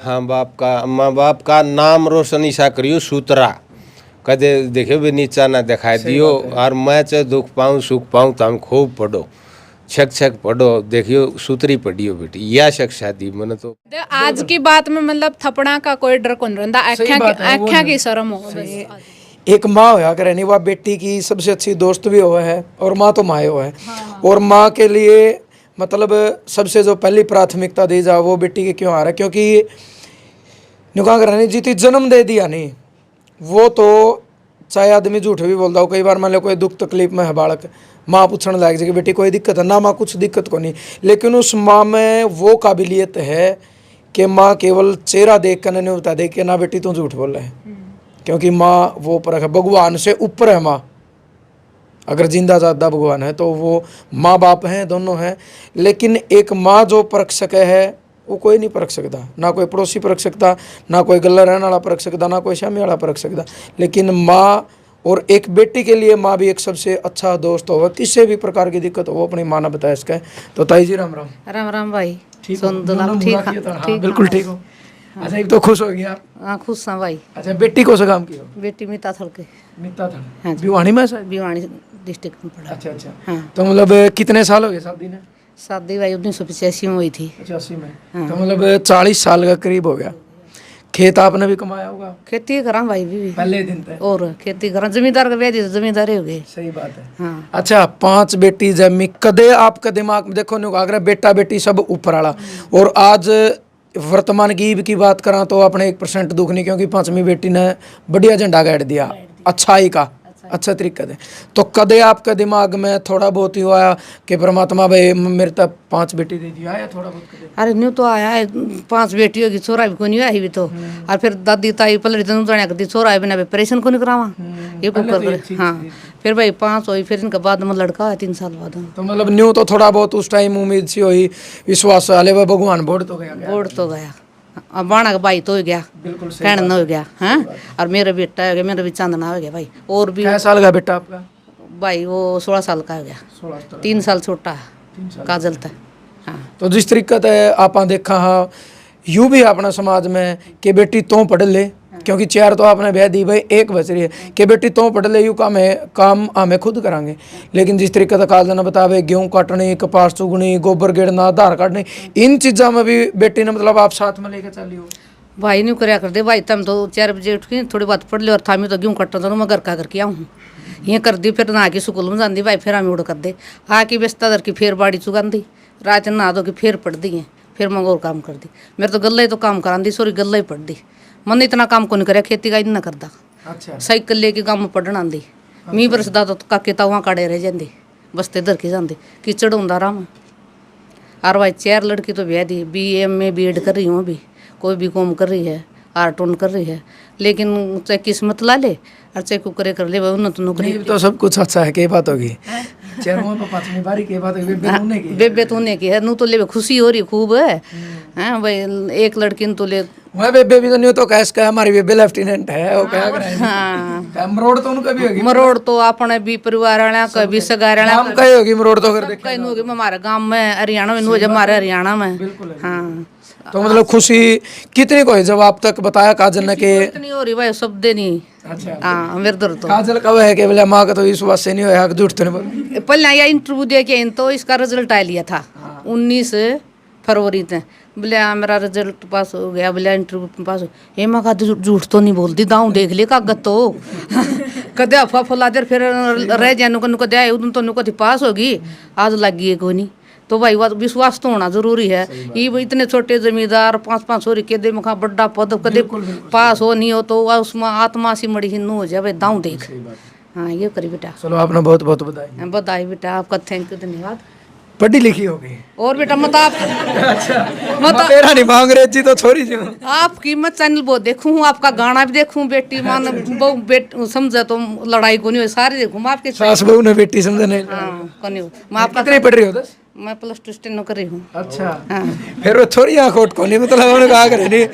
हाँ माँ बाप का नाम रोशन ईसा करियो सूतरा कदे देखियो भी नीचा ना दिखाई दियो। और मैं चाहे दुख पाऊँ सुख पाऊँ तो हम खूब पढ़ो छक पढ़ो देखियो सूतरी पढ़ियो बेटी या शिक्षा दी मैंने तो। आज की बात में मतलब थपड़ा का कोई डर कौन रहता, आख्या की शर्म हो। एक माँ होया करे नहीं वह बेटी की सबसे अच्छी दोस्त भी हुआ है और माँ तो माँ हुआ है। और माँ के लिए मतलब सबसे जो पहली प्राथमिकता दी जा वो बेटी के क्यों आ रहा है, क्योंकि नुका कर जीती जन्म दे दिया नहीं वो तो चाहे आदमी झूठ भी बोलता हो कई बार मान लो कोई दुख तकलीफ में है बालक, माँ पूछने लग जाए कि बेटी कोई दिक्कत है ना, माँ कुछ दिक्कत को नहीं, लेकिन उस माँ में वो काबिलियत है कि माँ केवल चेहरा देख कर नहीं बता दे कि ना बेटी तू झूठ बोल रहा है, क्योंकि माँ वो परख है, भगवान से ऊपर है माँ। अगर जिंदा ज़्यादा भगवान है तो वो माँ बाप हैं दोनों हैं, लेकिन एक माँ जो परख सके है वो कोई नहीं परख सकता, ना कोई पड़ोसी परख सकता, ना कोई गला रहने वाला परख सकता, ना कोई शामी वाला परख सकता। लेकिन माँ और एक बेटी के लिए माँ भी एक सबसे अच्छा दोस्त होगा, किसी भी प्रकार की दिक्कत हो वो अपनी माँ ने बताया इसका। तो ताई जी राम राम। राम राम भाई। ठीक ठीक बिल्कुल ठीक हो। अच्छा एक तो खुश हो गया। हाँ खुश हैं भाई। अच्छा बेटी को से काम किया? बेटी मिता थल के हाँ भिवानी में सर? भिवानी डिस्ट्रिक्ट में पढ़ा। अच्छा हाँ। तो मतलब कितने साल हो गए शादी ने? शादी भाई 1985 में हुई थी। 85 में। हाँ। तो मतलब 40 साल का करीब हो गया। खेत आपने भी कमाया होगा? खेती करा भाई भी पहले दिन पे और खेती करा, जमींदार का ब्याह जमींदार हो गए। सही बात है। हाँ। अच्छा 5 बेटी जमी कदे आपका दिमाग में देखो नहीं आगरा बेटा बेटी सब ऊपर वाला, और आज वर्तमान की बात करा तो अपने 1% दुख नहीं, क्योंकि 5वीं बेटी ने बढ़िया झंडा गाड़ दिया अच्छाई का, अच्छा तरीका दे। तो कदे आपके दिमाग में थोड़ा बहुत ही हुआ कि परमात्मा भाई मेरे तक 5 बेटी दे दिया या थोड़ा बहुत कदे? अरे न्यू तो आया है 5 बेटी होगी, छोरा भी को नहीं आई भी तो। और फिर दादी ताई पलड़ी तनु जाने करती छोरा है बिना ऑपरेशन को नहीं करावा ये कुकर करे। हाँ फिर भाई 5 हुई, फिर इनका बाद में लड़का है 3 साल बाद। तो मतलब न्यू तो थोड़ा बहुत उस टाइम उम्मीद सी हुई, विश्वास वाले भगवान बोर्ड तो गया अब बाणा का भाई तो हो गया, कहना हो गया। हाँ और मेरा बेटा हो गया, मेरा भी चांदना हो गया भाई। और भी क्या साल का बेटा आपका? भाई वो 16 साल का हो गया, 3 साल छोटा है काजल तक। हाँ तो जिस तरीका से आप देखा हाँ यूँ भी अपना समाज में कि बेटी तो पढ़ ले, क्योंकि 4 तो आपने ब्याह दी भाई, 1 बच रही है कि बेटी तो पढ़ ले, यूँ काम हमें खुद करांगे। लेकिन जिस तरीके से काज ने बतावे गेहूँ काटनी, कपास चुगनी, गोबर गिरना, धार काटनी, इन चीज़ों में भी बेटी ने मतलब आप साथ में लेकर चली हो? भाई नहीं कराया कर दे भाई, तम तो 4 बजे उठ के थोड़ी बात पढ़ ले, और था मैं तो गेहूँ कटना था मैं घर का करके आऊँ ये कर दी। फिर नहा के स्कूल में जाती भाई, फिर हमें उड़ कर दे आके बेस्ता दर की फिर बाड़ी चुगान दी, रात नहा दो कि फिर पढ़ दी है, फिर मैं और काम कर दी। मेरे तो गल्ला ही तो काम करा दी, सॉरी गल्ला ही पढ़ दी। मन इतना काम को नहीं कराया, खेती का इतना करता। अच्छा साइकिल लेके गाँव में पढ़न आंदी, मी बरसदा तो काके तावा काड़े रह जाते, बसते दर के जाते कीचड़ होंदा राम। और भाई 4 लड़की तो ब्याह दी, BA B.Ed कर रही हूँ अभी, कोई B.Com कर रही है, आर्टोन कर रही है, लेकिन चाहे किस्मत ला ले और चाहे कुकरे कर ले उन्हें तो नौकरी तो सब कुछ अच्छा है। के बात होगी 5वीं बारी के बात होगी बेबे तो उन्हें की है, नू तो ले खुशी हो रही खूब है। हैं भाई एक लड़की तो ले वह बेबे भी तो नहीं तो कैस का हमारी बेबे लेफ्टिनेंट है वो क्या करे। हाँ मरोड़ तो उनका भी होगी, मरोड़ तो अपने भी परिवार वाला का भी सगार वाला नाम कहीं होगी मरोड़ तो कर कहीं होगी हमारे गांव में, हरियाणा में नो, जब हमारे हरियाणा में। हाँ तो मतलब खुशी कितनी को है जब आप तक बताया काजल ने के इतनी हो रही भाई शब्द नहीं। अच्छा हाँ मेरे दर तो काजल कब है कि बोले माँ का तो विश्वास से नहीं होया, झूठ तो नहीं बोल। पहले या इंटरव्यू दे के तो इसका रिजल्ट आ लिया था 19 फरवरी तक। बोले मेरा रिजल्ट पास हो गया, बोले इंटरव्यू पास हो। हे माँ का झूठ तो नहीं बोलती, दाऊँ देख ले कागज तो कदे अफवाह फैला दे फिर रह जाए नुको दे उन तो नुको पास होगी, आज लग गई कोई नहीं। तो भाई विश्वास तो होना जरूरी है। ये इतने छोटे जमींदार 5-5 सौ के दे मखा बड़ा पद कदे पास हो नहीं हो तो उसमें आत्मा सी मड़ी हिन्नू हो जाए, दाऊँ देख। हाँ ये करी बेटा। चलो आपने बहुत बहुत बधाई। बधाई बेटा, आपका थैंक यू, धन्यवाद। पढ़ी लिखी होगी और बेटा मत आप मत तेरा नहीं मांग रही थी तो छोरी जी आपकी मैं चैनल बहुत देखूं, आपका गाना भी देखूं, बेटी मान बहु बेट समझे तो लड़ाई को नहीं हो, सारे देखूं मैं आपके सास बहू ने बेटी समझे नहीं। हाँ को नहीं हो। मैं आपका कितनी पढ़ रही हो? 10? मैं +2 स्टेनो कर रही हूँ। अच्छा फिर वो छोरी आँख को नहीं मतलब उन्होंने कहा करे नहीं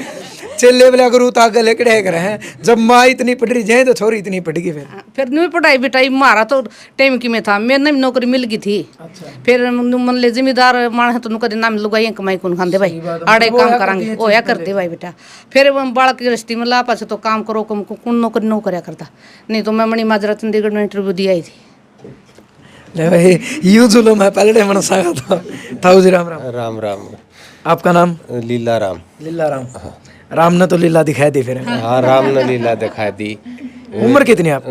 चेले वाला गुरु तो आगे लेके कर हैं जब माँ इतनी पढ़ रही जाए तो छोरी इतनी पढ़ गई फिर नहीं पढ़ाई बिठाई मारा तो टाइम की में था मैंने नौकरी मिल गई थी। फिर मन ले जिम्मेदार मान है तो कदे ना मिलूगा कमाई कौन खाते भाई आड़े काम करांगे होया करते भाई बेटा। फिर बालक की रस्ती में ला पास तो काम करो कौन नौकरी नो करया करता नहीं तो मैं मणि माजरा चंडीगढ़ में इंटरव्यू दिया ही थी। ले भाई यू जुलूम है पहले मन सागा था ताऊ जी राम राम। राम राम। आपका नाम? लीला राम। लीला राम। राम ने तो लीला दिखाई दी फिर। हाँ राम ने लीला दिखाई दी। उम्र कितनी है आप?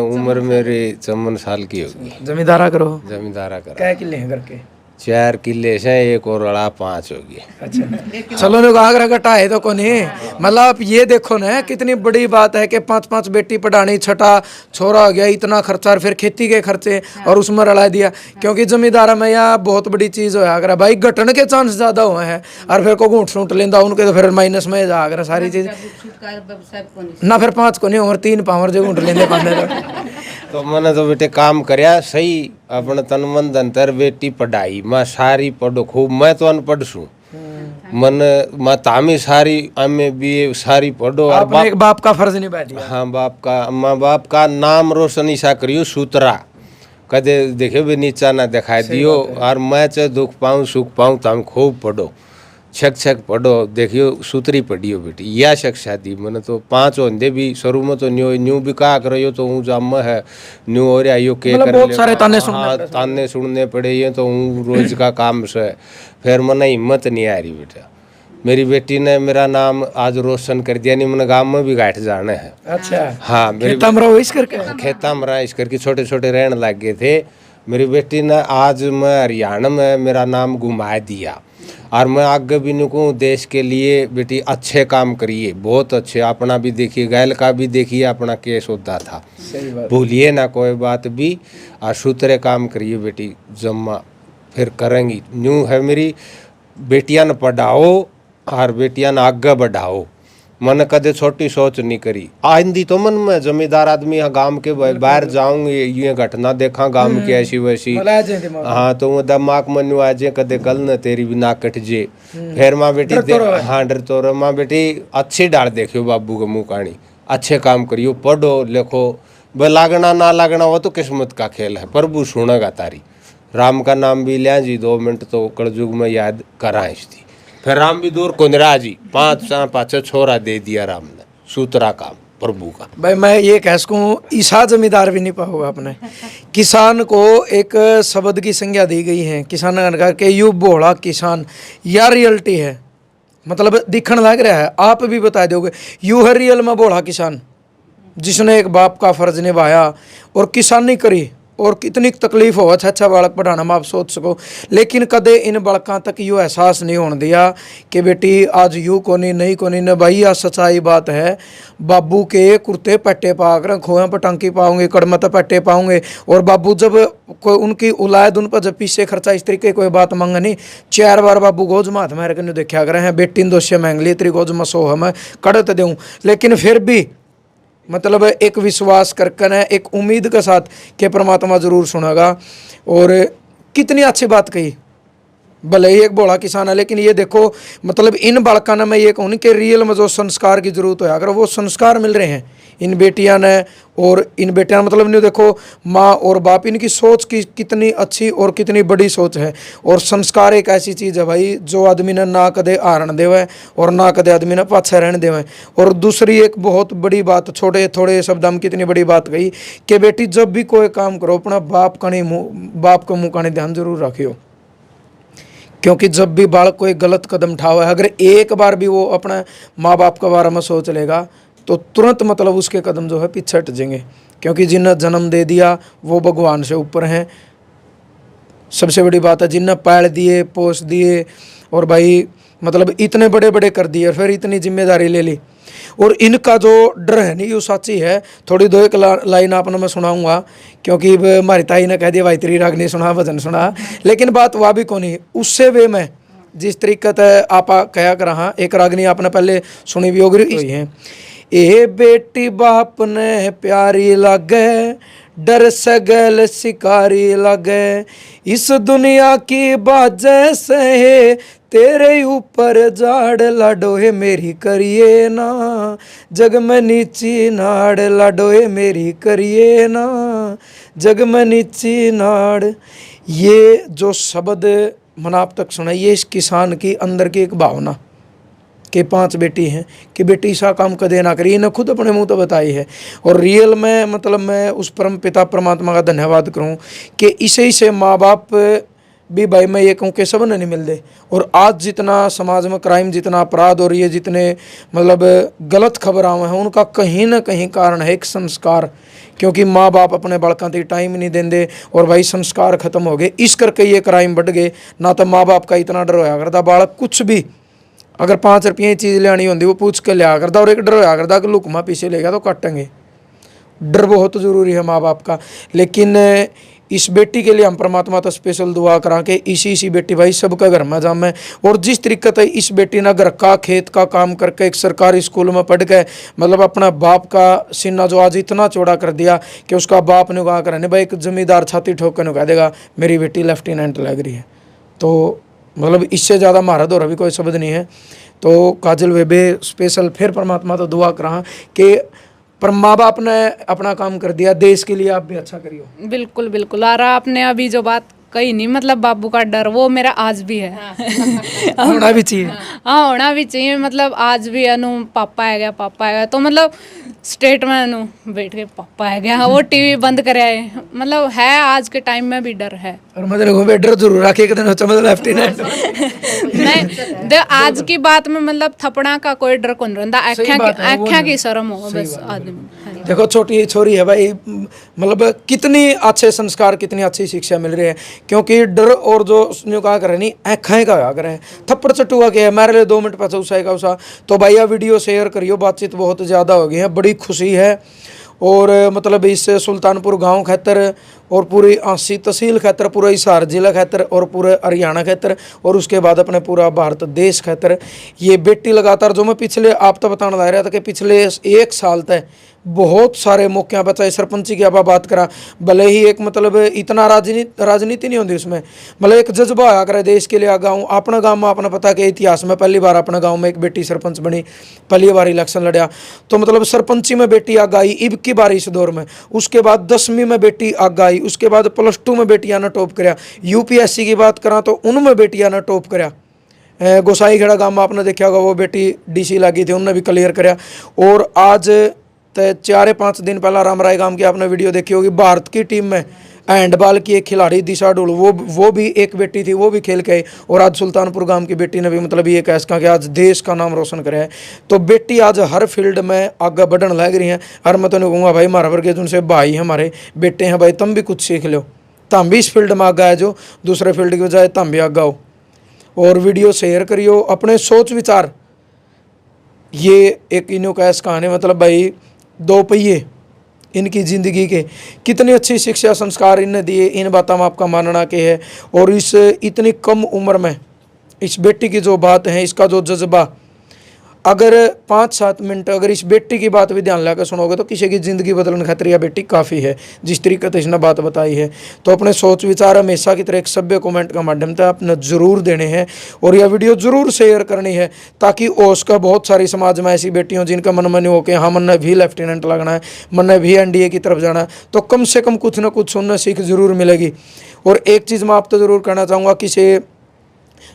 उम्र मेरी 54 साल की होगी। जमींदारा करो? जमींदारा करो। क्या किले हैं घर के? 4 किले से एक और अड़ा 5 होगी। अच्छा चलो ने आगरा कटा है तो कोनी मतलब आप ये देखो ना कितनी बड़ी बात है कि 5 बेटी पढ़ानी, छठा छोरा हो गया, इतना खर्चा और फिर खेती के खर्चे और उसमें रला दिया। क्योंकि जमींदारा में यहाँ बहुत बड़ी चीज हो आगरा भाई घटन के चांस ज्यादा हुए हैं और फिर को घूट सूट लेंदा उनके तो फिर माइनस में जा आगरा सारी चीज ना फिर 5 को नहीं और 3 पावर जो घूट लेंदे पाने तो मैंने तो बेटे काम करया सही अपने तन मन धन तर बेटी पढ़ाई मैं सारी पढ़ो खूब। मैं तो अनपढ़ छू मन मैं तामी सारी आमे भी सारी पढ़ो और आपने एक बाप का फर्ज निभा दिया। हाँ बाप का माँ बाप का नाम रोशन ईसा करियो सूतरा कदे देखे भी नीचा ना दिखाई दियो। और मैं चाहे दुख पाऊँ सुख पाऊँ तो हम खूब पढ़ो छक पढ़ो देखियो सूतरी पढ़ियो बेटी या शिक्षा दी मैंने तो 5 होंदे भी शुरू में तो न्यू भी कहा करो तो हूँ जाम है न्यू और आइयो के कर बहुत सारे ताने सुनने पड़े ये तो हूँ रोज का काम से फिर मैंने हिम्मत नहीं आ रही बेटा। मेरी बेटी ने मेरा नाम आज रोशन कर दिया नहीं मैंने गाँव में भी गाठ जाने हैं। अच्छा हाँ मेरी खेता में रहा इस करके छोटे छोटे रहने लग गए थे। मेरी बेटी ने आज मैं हरियाणा में मेरा नाम घुमा दिया और मैं आगे भी निकूँ देश के लिए बेटी अच्छे काम करिए बहुत अच्छे अपना भी देखिए गैल का भी देखिए अपना केस होता था भूलिए ना कोई बात भी और सूत्रे काम करिए बेटी जम्मा फिर करेंगी। न्यू है मेरी बेटियां न पढ़ाओ और बेटियां न आगे बढ़ाओ। मन कदे छोटी सोच नहीं करी आंदी तो मन में जमींदार आदमी यहाँ गांव के बाहर जाऊंगी ये घटना देखा गांव की ऐसी वैसी हाँ तो वो दिमाग मन आ जाए कदे कल न तेरी भी ना कट जे फिर माँ बेटी हाँ डर तो माँ बेटी अच्छी डाल देखियो बाबू का मुँह कहानी अच्छे काम करियो पढ़ो लिखो भाई लागना ना लागना वो तो किस्मत का खेल है प्रभु सुनेगा तारी। राम का नाम भी लिया जी 2 मिनट तो कलयुग में याद कराए थी। फिर राम भी दूर कुंदरा जी 5 छोरा दे दिया राम ने सूत्रा काम प्रभु का। भाई मैं ये कह सकूँ ईसा जमींदार भी नहीं पाऊंगा अपने किसान को एक शब्द की संज्ञा दी गई है किसान के यू बोला किसान या रियलिटी है मतलब दिखने लग रहा है आप भी बता दोगे यू है रियल में बोला किसान जिसने एक बाप का फर्ज निभाया और किसानी करी और कितनी तकलीफ हो अच्छा बालक पढ़ाना में आप सोच सको। लेकिन कदे इन बालकों तक यू एहसास नहीं होने दिया कि बेटी आज यू कोनी नहीं कोनी न भाई यह सच्चाई बात है। बाबू के कुर्ते पट्टे पाकर खोया पर टंकी पाओगे कड़मत पट्टे पाओगे और बाबू जब कोई उनकी औलाद उन पर जब पीछे खर्चा इस तरीके कोई बात मांगा नहीं 4 बार बाबू गोज माथ मेरे कन्ने देखा करे हैं बेटी ने दोषे मांग ली तेरी गोज मसो हम कड़त दूँ लेकिन फिर भी मतलब एक विश्वास करके एक उम्मीद के साथ कि परमात्मा जरूर सुनेगा। और कितनी अच्छी बात कही भले ही एक बोला किसान है लेकिन ये देखो मतलब इन बालकों ने मैं ये कहूँ कि रियल में जो संस्कार की जरूरत है अगर वो संस्कार मिल रहे हैं इन बेटियां ने और इन बेटियां मतलब नहीं देखो माँ और बाप इनकी सोच की कितनी अच्छी और कितनी बड़ी सोच है। और संस्कार एक ऐसी चीज़ है भाई जो आदमी ने ना कदे हारण देवे और ना कदे आदमी ने पाछे रहने देवे। और दूसरी एक बहुत बड़ी बात छोटे थोड़े शब्द में कितनी बड़ी बात कही कि बेटी जब भी कोई काम करो अपना बाप को मुँह का ध्यान जरूर रखियो क्योंकि जब भी बालक कोई गलत कदम उठावा है अगर एक बार भी वो अपना माँ बाप के बारे में सोच लेगा तो तुरंत मतलब उसके कदम जो है पीछे हट जाएंगे क्योंकि जिन्हें जन्म दे दिया वो भगवान से ऊपर हैं। सबसे बड़ी बात है जिन्हें पैड़ दिए पोस दिए और भाई मतलब इतने बड़े बड़े कर दिए और फिर इतनी जिम्मेदारी ले ली और इनका जो डर है नहीं वो सच्ची है। थोड़ी 2-1 लाइन आपने मैं सुनाऊंगा क्योंकि हमारी ताई ने कह दिया भाई तेरी रागनी सुना भजन सुना लेकिन बात वह भी कौन है उससे वे मैं जिस तरीके से आप कहा कर हाँ एक रागनी आपने पहले सुनी भी होगी है ए बेटी बाप ने प्यारी लागे डर सगल शिकारी लगे, इस दुनिया की बाजें सहे, तेरे ऊपर जाड़ लाडोए मेरी करिए ना, जग में नीची नाड़ लाडोए मेरी करिए ना, जग में नीची नाड़। ये जो शब्द मैंने आप तक सुना, ये इस किसान की अंदर की एक भावना कि 5 बेटी हैं कि बेटी सा काम कदे ना करिए, इन्हें खुद अपने मुंह तो बताई है। और रियल में मतलब मैं उस परम पिता परमात्मा का धन्यवाद करूं कि इसे माँ बाप भी भाई मैं ये कहूँ कि सब ने नहीं मिलते। और आज जितना समाज में क्राइम, जितना अपराध और ये जितने मतलब गलत खबर आए हैं, उनका कहीं ना कहीं कारण है एक संस्कार, क्योंकि माँ बाप अपने बालकों तक टाइम नहीं देंगे और भाई संस्कार खत्म हो गए, इस करके ये क्राइम बढ़ गए। ना तो माँ बाप का इतना डर होया करता, बालक कुछ भी अगर 5 रुपये की चीज़ लेनी होती वो पूछ के लिया करता, और एक डर होया करता कि लुकमा पीछे लेगा तो काटेंगे। डर बहुत ज़रूरी है माँ बाप का। लेकिन इस बेटी के लिए हम परमात्मा तो स्पेशल दुआ करा के इसी बेटी भाई सबका घर में जामे। और जिस तरीके से इस बेटी ने घर का खेत का काम करके एक सरकारी स्कूल में पढ़ के मतलब अपना बाप का सीना जो आज इतना चौड़ा कर दिया कि उसका बाप ने कहा करे भाई एक जमींदार छाती ठोक कर कह देगा मेरी बेटी लेफ्टिनेंट लग रही है। तो मतलब इससे ज़्यादा महारत और अभी कोई शब्द नहीं है। तो काजल बेबे स्पेशल फिर परमात्मा तो दुआ करा कि पर माँ बाप ने अपना काम कर दिया, देश के लिए आप भी अच्छा करियो। बिल्कुल बिल्कुल। और आपने अभी जो बात कही नहीं, मतलब बाबू का डर, वो मेरा आज भी है। होना भी चाहिए। हाँ होना भी चाहिए। मतलब आज भी अनु पापा आ गया, पापा आ गया, तो मतलब स्टेट में अनु बैठ के पापा आ गया, वो टीवी बंद करे है। मतलब है आज के टाइम में भी डर है। और मतलब डर जरूर रखे एक दिन चमक लेफ्टिनेंट नहीं दे आज की बात में मतलब थपड़ा का कोई डर कौन रहता, आँखें की शर्म हो बस आदमी। देखो छोटी छोरी है भाई, मतलब कितनी अच्छे संस्कार, कितनी अच्छी शिक्षा मिल रही है, क्योंकि डर और जो कहा करे नहीं आँखें का कहा करे, थप्पड़ चटुआ के है मेरे लिए 2 मिनट पैसा उसाएगा उसा। तो भैया वीडियो शेयर करियो, बातचीत बहुत ज़्यादा हो गई है, बड़ी खुशी है। और मतलब इस सुल्तानपुर गांव खातर और पूरी आंसी तहसील खातर, पूरा हिसार जिला खातर और पूरे हरियाणा खातर और उसके बाद अपने पूरा भारत देश खातर ये बेटी लगातार जो मैं पिछले आप तो बताने ला रहा था कि पिछले 1 साल तक बहुत सारे मौक़ों पर, चाहे सरपंची की आप बात करा, भले ही एक मतलब इतना राजनीति नहीं होती उसमें, मतलब एक जज्बा आया करे देश के लिए। गाँव अपना गाँव में आपने पता कि इतिहास में पहली बार अपने गाँव में एक बेटी सरपंच बनी, पहली बार इलेक्शन लड़ा, तो मतलब सरपंची में बेटी आग आई इब की बार इस दौर में। उसके बाद 10वीं में बेटी आग आई, उसके बाद +2 में बेटियां ने टॉप कराया। UPSC की बात करा तो उनमें बेटियां ने टॉप कराया। गोसाईखेड़ा गाँव में आपने देखा होगा वो बेटी DC लगी थी, उनने भी क्लियर कराया। और आज 4-5 दिन पहला रामराय गांव की आपने वीडियो देखी होगी, भारत की टीम में हैंडबॉल की एक खिलाड़ी दिशा डोल, वो भी एक बेटी थी, वो भी खेल के आई। और आज सुल्तानपुर गांव की बेटी ने भी मतलब ये कह सका कि आज देश का नाम रोशन करे है। तो बेटी आज हर फील्ड में आगे बढ़ने लग रही हैं। और मैं तो नहीं कहूँगा भाई हमारा वर्ग जिनसे भाई हमारे बेटे हैं, भाई तुम भी कुछ सीख लो, तुम भी इस फील्ड में आगे आए, जो दूसरे फील्ड की बजाय तुम भी आगे आओ। और वीडियो शेयर करियो, अपने सोच विचार, ये एक इन्हों का ऐसा कहानी मतलब भाई 2 पहिए इनकी ज़िंदगी के, कितनी अच्छी शिक्षा संस्कार इन्हें दिए, इन बातों में आपका मानना के है। और इस इतनी कम उम्र में इस बेटी की जो बात है, इसका जो जज्बा, अगर 5-7 मिनट अगर इस बेटी की बात भी ध्यान लगा सुनोगे तो किसी की ज़िंदगी बदलने खातिर यह बेटी काफ़ी है, जिस तरीके से इसने बात बताई है। तो अपने सोच विचार हमेशा की तरह एक सभ्य कमेंट का माध्यम से आपने ज़रूर देने हैं और यह वीडियो ज़रूर शेयर करनी है, ताकि उसका बहुत सारी समाज में ऐसी बेटियों जिनका मन में नहीं हो के हाँ मन ने भी लेफ्टिनेंट लगना है, मन ने भी NDA की तरफ जाना है, तो कम से कम कुछ ना कुछ सुनने सीख ज़रूर मिलेगी। और एक चीज़ मैं आप तो ज़रूर कहना चाहूँगा, किसी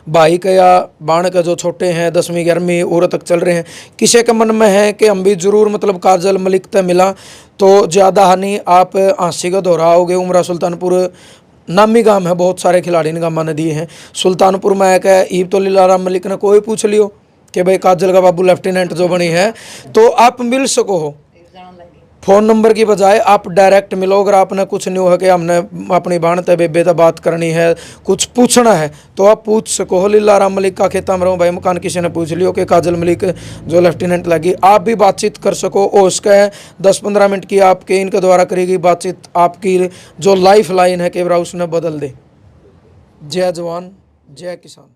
भाई का या बाण का जो छोटे हैं 10वीं 11वीं और तक चल रहे हैं, किसी के मन में है कि हम भी ज़रूर मतलब काजल मलिक तक मिला तो ज़्यादा हानि आप आंसी का दोहराओगे। उमरा सुल्तानपुर नामी गांव है, बहुत सारे खिलाड़ी ने गामा ने दिए हैं। सुल्तानपुर में एक है ईब तो लीलाराम मलिक ने कोई पूछ लियो कि भाई काजल का बाबू लेफ्टिनेंट जो बनी है, तो आप मिल सको हो। फ़ोन नंबर की बजाय आप डायरेक्ट मिलो। अगर आपने कुछ नहीं हो कि हमने अपनी बाण ते बेबे तक बात करनी है, कुछ पूछना है, तो आप पूछ सको हो। लीलाराम मलिक का खेता में रहूँ भाई मकान किसी ने पूछ लियो कि काजल मलिक जो लेफ्टिनेंट लगी, आप भी बातचीत कर सको। और उसका 10-15 मिनट की आपके इनके द्वारा करेगी बातचीत, आपकी जो लाइफ लाइन है कि उसने बदल दे। जय जवान जय किसान।